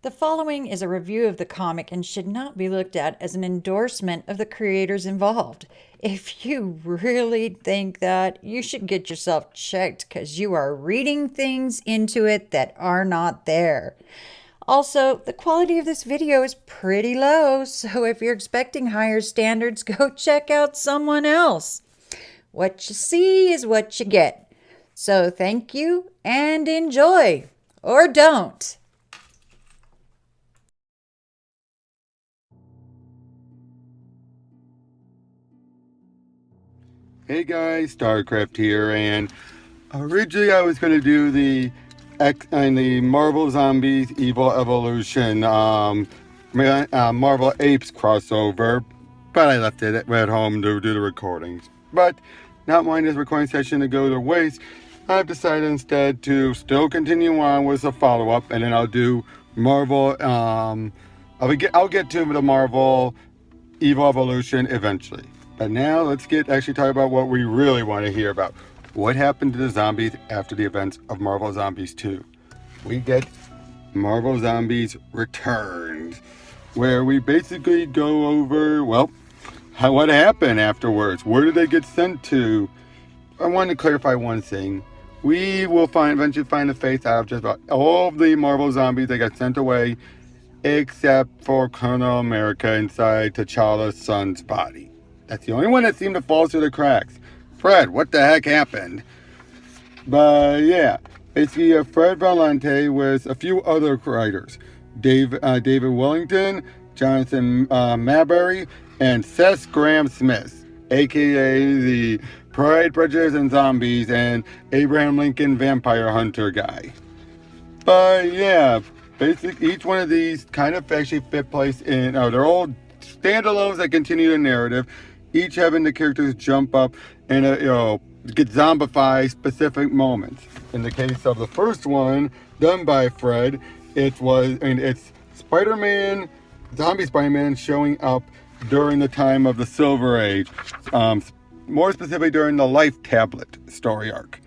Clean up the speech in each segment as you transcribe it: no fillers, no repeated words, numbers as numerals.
The following is a review of the comic and should not be looked at as an endorsement of the creators involved. If you really think that, you should get yourself checked because you are reading things into it that are not there. Also, the quality of this video is pretty low, so if you're expecting higher standards, go check out someone else. What you see is what you get. So thank you and enjoy. Or don't. Hey guys, StarCraft here, and originally I was going to do the Marvel Zombies Evil Evolution Marvel Apes crossover, but I left it at home to do the recordings. But not wanting this recording session to go to waste, I've decided instead to still continue on with the follow-up, and then I'll do Marvel. I'll get to the Marvel Evil Evolution eventually. But now let's actually talk about what we really want to hear about. What happened to the zombies after the events of Marvel Zombies 2? We get Marvel Zombies Returns, where we basically go over, well, what happened afterwards? Where did they get sent to? I want to clarify one thing. We will eventually find the face out of just about all of the Marvel Zombies that got sent away, except for Colonel America inside T'Challa's son's body. That's the only one that seemed to fall through the cracks. Fred, what the heck happened? But yeah, basically Fred Lente with a few other writers. David Wellington, Jonathan Maberry, and Seth Grahame-Smith, a.k.a. the Pride, Prejudice, and Zombies and Abraham Lincoln Vampire Hunter guy. But yeah, basically each one of these kind of actually fit place in, they're all standalones that continue the narrative, each having the characters jump up and get zombified specific moments. In the case of the first one done by Fred, it's Spider-Man, zombie Spider-Man showing up during the time of the Silver Age, more specifically during the Life Tablet story arc.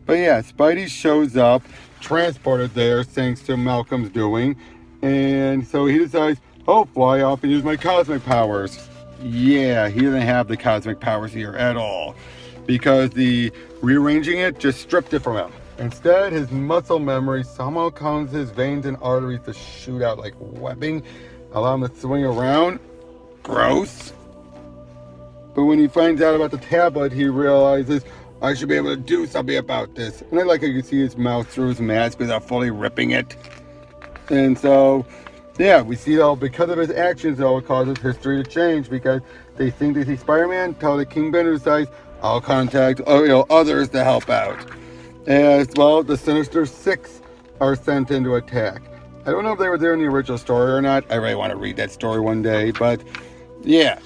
But yeah, Spidey shows up, transported there thanks to Malcolm's doing, and so he decides, fly off and use my cosmic powers. Yeah, he doesn't have the cosmic powers here at all, because the rearranging it just stripped it from him. Instead, his muscle memory somehow causes his veins and arteries to shoot out like webbing, allow him to swing around. Gross. But when he finds out about the tablet, he realizes, I should be able to do something about this. And I like how you can see his mouth through his mask without fully ripping it. And so, yeah, we see though, because of his actions, though, it causes history to change, because they think they see Spider-Man, tell the Kingpin, who decides, I'll contact others to help out. As well, the Sinister Six are sent into attack. I don't know if they were there in the original story or not. I really want to read that story one day, but yeah.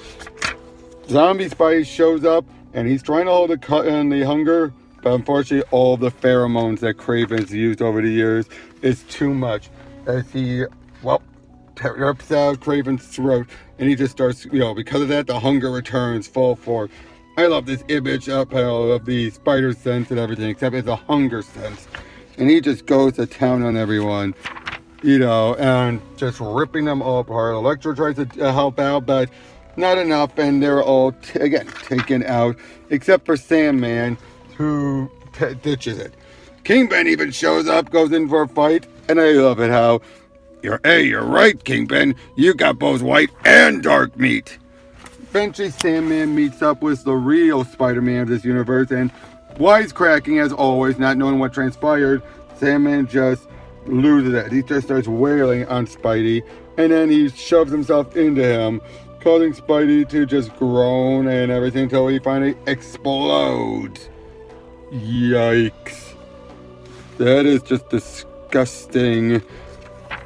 Zombie Spidey shows up, and he's trying to hold the hunger, but unfortunately all the pheromones that Kraven's used over the years is too much. As he, rips out Kraven's throat, and he just starts, because of that, the hunger returns full force. I love this image of the spider sense and everything, except it's a hunger sense. And he just goes to town on everyone, and just ripping them all apart. Electro tries to help out, but not enough, and they're all, taken out, except for Sandman, who ditches it. Kingpin even shows up, goes in for a fight, and I love it how, you're right, Kingpin, you got both white and dark meat. Eventually, Sandman meets up with the real Spider-Man of this universe, and wisecracking as always, not knowing what transpired, Sandman just loses it. He just starts wailing on Spidey, and then he shoves himself into him, causing Spidey to just groan and everything until he finally explodes. Yikes. That is just disgusting.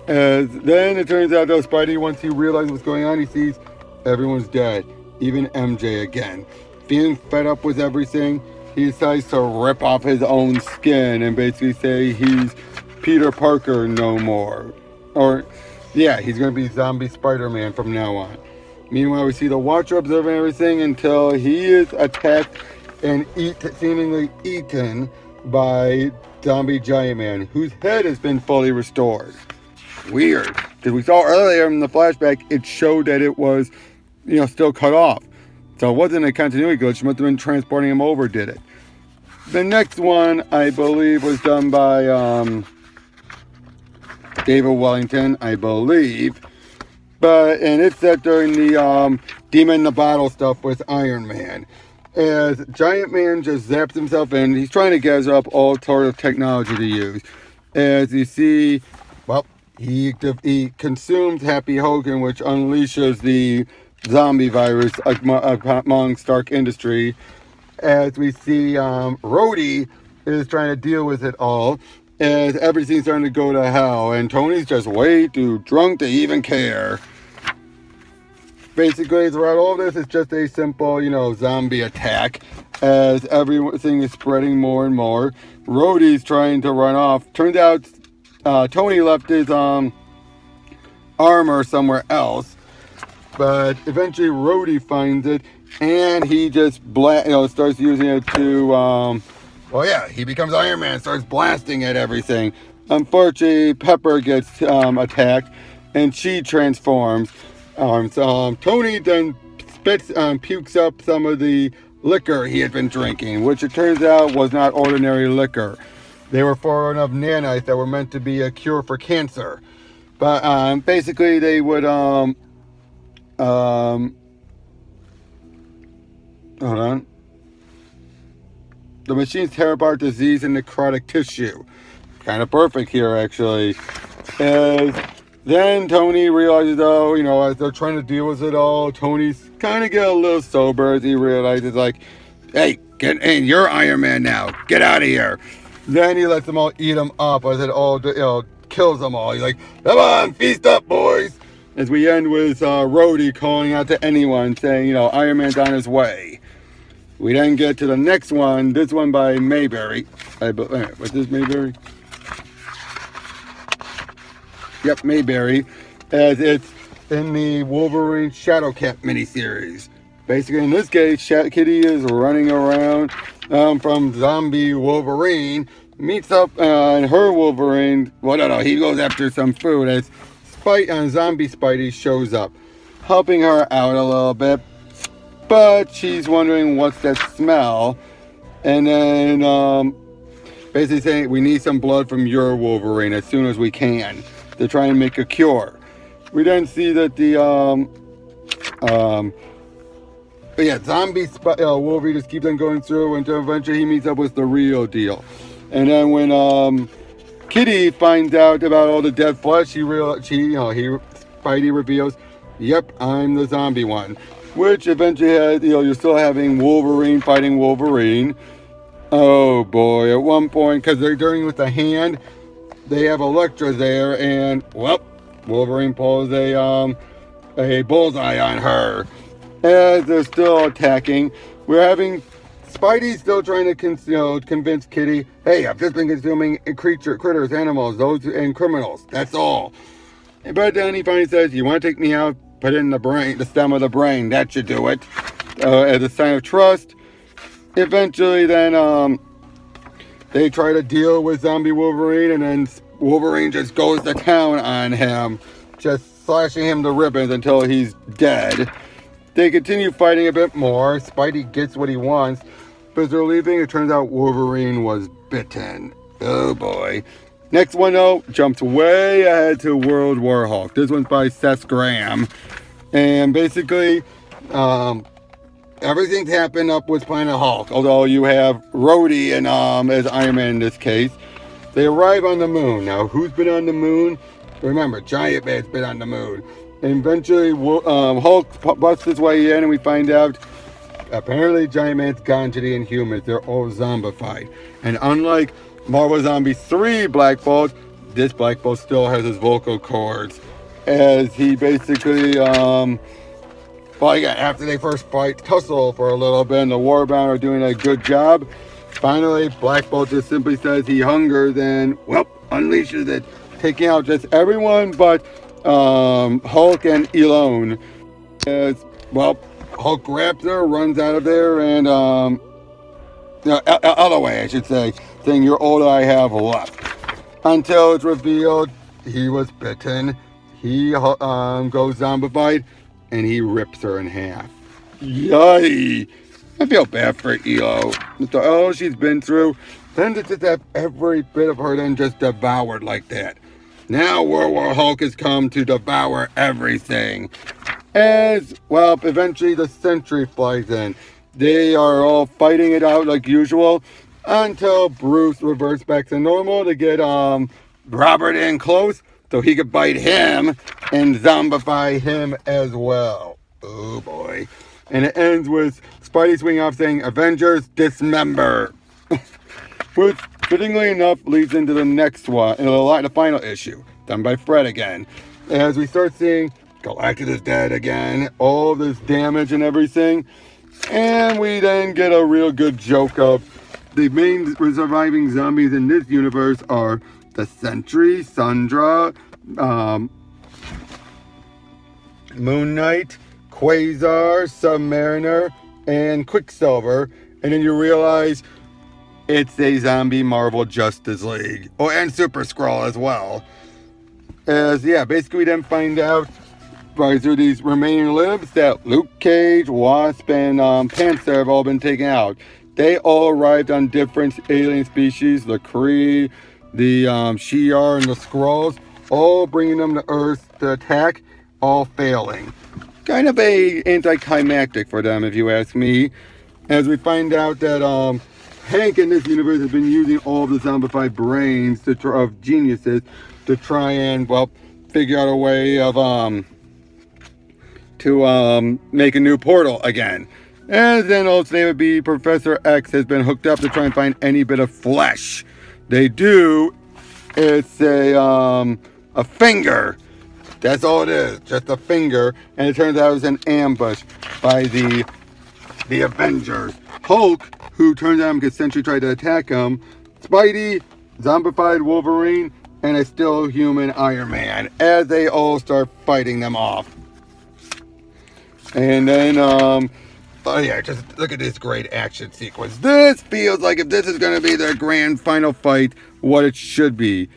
As then it turns out, though, Spidey, once he realizes what's going on, he sees everyone's dead, even MJ again. Feeling fed up with everything, he decides to rip off his own skin and basically say he's Peter Parker no more. He's going to be Zombie Spider-Man from now on. Meanwhile, we see the Watcher observing everything until he is attacked and seemingly eaten by Zombie Giant Man, whose head has been fully restored. weird. Because we saw earlier in the flashback, it showed that it was, still cut off. So it wasn't a continuity glitch. It must have been transporting him over, did it. The next one, I believe, was done by David Wellington, I believe. And it's set during the Demon in the Bottle stuff with Iron Man. As Giant Man just zaps himself in, he's trying to gather up all sort of technology to use. As you see, he consumes Happy Hogan, which unleashes the zombie virus among Stark Industry. As we see, Rhodey is trying to deal with it all, as everything's starting to go to hell, and Tony's just way too drunk to even care. Basically, throughout all this, it's just a simple, zombie attack, as everything is spreading more and more. Rhodey's trying to run off. Turns out, Tony left his armor somewhere else, but eventually Rhodey finds it, and he just starts using it to, he becomes Iron Man, starts blasting at everything. Unfortunately, Pepper gets attacked, and she transforms. Tony then pukes up some of the liquor he had been drinking, which it turns out was not ordinary liquor. They were full of nanites that were meant to be a cure for cancer. But basically, they would hold on. The machines tear apart disease and necrotic tissue. Kind of perfect here, actually. Then Tony realizes, as they're trying to deal with it all, Tony's kind of get a little sober as he realizes, hey, get in, you're Iron Man now. Get out of here. Then he lets them all eat him up as it all, kills them all. He's like, come on, feast up, boys. As we end with Rhodey calling out to anyone, saying, Iron Man's on his way. We then get to the next one, this one by Mayberry. What's this, Mayberry? Yep, Mayberry, as it's in the Wolverine Shadowcat miniseries. Basically, in this case, Kitty is running around from zombie Wolverine, meets up and her Wolverine, he goes after some food as zombie Spidey shows up, helping her out a little bit, but she's wondering what's that smell, and then basically saying we need some blood from your Wolverine as soon as we can to try and make a cure. We then see that the zombie Wolverine just keeps on going through until eventually he meets up with the real deal. And then when Kitty finds out about all the dead flesh, Spidey reveals, yep, I'm the zombie one. Which eventually has, you're still having Wolverine fighting Wolverine. Oh boy, at one point, because they're doing with the hand, they have Elektra there, and Wolverine pulls a bullseye on her. As they're still attacking, we're having Spidey still trying to convince Kitty, hey, I've just been consuming critters, animals, and criminals. That's all. But then he finally says, you want to take me out? Put it in the stem of the brain. That should do it. As a sign of trust. Eventually, then they try to deal with zombie Wolverine, and then Wolverine just goes to town on him, just slashing him to ribbons until he's dead. They continue fighting a bit more. Spidey gets what he wants, but as they're leaving, it turns out Wolverine was bitten. Oh boy. Next one, though, jumps way ahead to World War Hulk. This one's by Seth Graham. And basically, everything's happened up with Planet Hulk. Although you have Rhodey and as Iron Man in this case. They arrive on the moon. Now, who's been on the moon? Remember, Giant Man's been on the moon. And eventually, Hulk busts his way in, and we find out, apparently, Giant Man's gone to the Inhumans. They're all zombified. And unlike Marvel Zombies 3 Black Bolt, this Black Bolt still has his vocal cords. As he basically, after they first tussle for a little bit, and the Warbound are doing a good job, finally, Black Bolt just simply says he hungers and, unleashes it, taking out just everyone but Hulk and Elone. As, Hulk grabs her, runs out of there, and, out of the way, I should say, saying, you're all I have left. Until it's revealed he was bitten. He goes zombified, and he rips her in half. Yay! I feel bad for Elo. After all she's been through, then to just have every bit of her then just devoured like that. Now World War Hulk has come to devour everything. As, well, eventually the Sentry flies in. They are all fighting it out like usual until Bruce reverts back to normal to get Robert in close so he could bite him and zombify him as well. Oh boy. And it ends with Spidey swinging off saying, Avengers dismember. Which, fittingly enough, leads into the next one, and the final issue, done by Fred again. As we start seeing Galactus is dead again, all this damage and everything. And we then get a real good joke of the main surviving zombies in this universe are the Sentry, Sandra, Moon Knight, Quasar, Submariner, and Quicksilver. And then you realize it's a zombie Marvel Justice League. Oh, and Super Skrull as well. Basically we then find out through these remaining libs that Luke Cage, Wasp, and Panther have all been taken out. They all arrived on different alien species, the Kree, the Shi'ar, and the Skrulls, all bringing them to Earth to attack, all failing. Kind of a anticlimactic for them, if you ask me. As we find out that Hank in this universe has been using all the zombified brains of geniuses to try and, well, figure out a way of make a new portal again. And then also name would be Professor X has been hooked up to try and find any bit of flesh. They do. It's a finger. That's all it is, just a finger. And it turns out it was an ambush by the Avengers. Hulk, who turns out because Sentry tried to attack him, Spidey, zombified Wolverine, and a still human Iron Man, as they all start fighting them off. And then, just look at this great action sequence. This feels like if this is going to be their grand final fight, what it should be.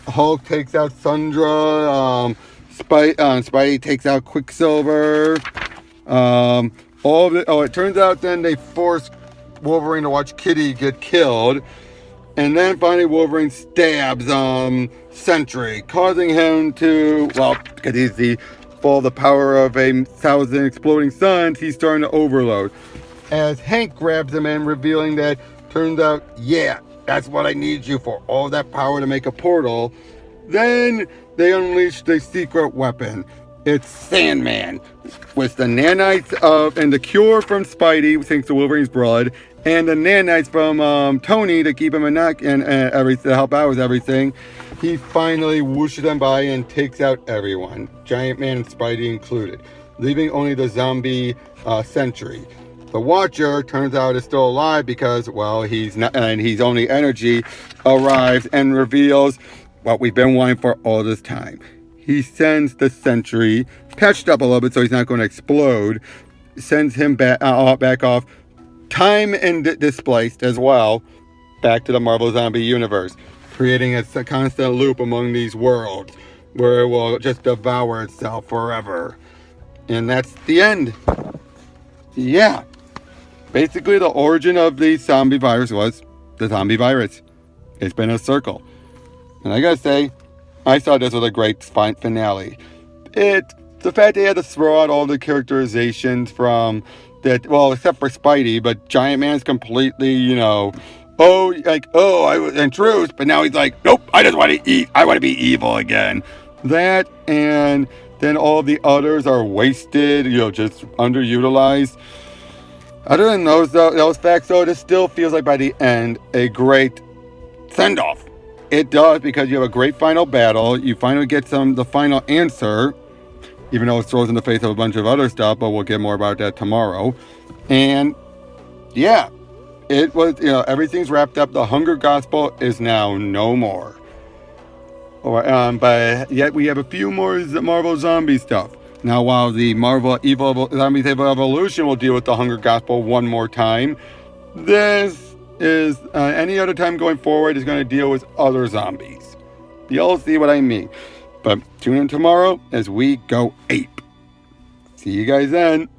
Hulk takes out Sandra, Spidey takes out Quicksilver, it turns out then they force Wolverine to watch Kitty get killed. And then finally Wolverine stabs Sentry, causing him to, well, because he's full of the power of 1,000 exploding suns, he's starting to overload. As Hank grabs him and revealing that, turns out, yeah, that's what I need you for, all that power to make a portal. Then they unleash the secret weapon. It's Sandman, with the nanites and the cure from Spidey, thanks to Wolverine's blood, and the nanites from Tony to keep him in knock and everything to help out with everything. He finally whooshes them by and takes out everyone, Giant Man and Spidey included, leaving only the zombie Sentry. The Watcher turns out is still alive because, well, he's not, and he's only energy, arrives and reveals what we've been wanting for all this time. He sends the Sentry, patched up a little bit so he's not going to explode, sends him back off, time and displaced as well, back to the Marvel Zombie universe, creating a constant loop among these worlds where it will just devour itself forever. And that's the end. Yeah. Basically, the origin of the zombie virus was the zombie virus. It's been a circle. And I gotta say, I thought this was a great finale. The fact they had to throw out all the characterizations from that, well, except for Spidey, but Giant Man's completely, I was in truth, but now he's like, nope, I just want to eat. I want to be evil again. That, and then all the others are wasted, just underutilized. Other than those facts, though, it still feels like by the end, a great send-off. It does, because you have a great final battle. You finally get the final answer, even though it throws in the face of a bunch of other stuff, but we'll get more about that tomorrow. And yeah, it was, everything's wrapped up. The Hunger Gospel is now no more. But yet we have a few more Marvel zombie stuff. Now, while the Marvel Zombies Evil Evolution will deal with the Hunger Gospel one more time, this is any other time going forward is going to deal with other zombies. You'll see what I mean. But tune in tomorrow as we go ape. See you guys then.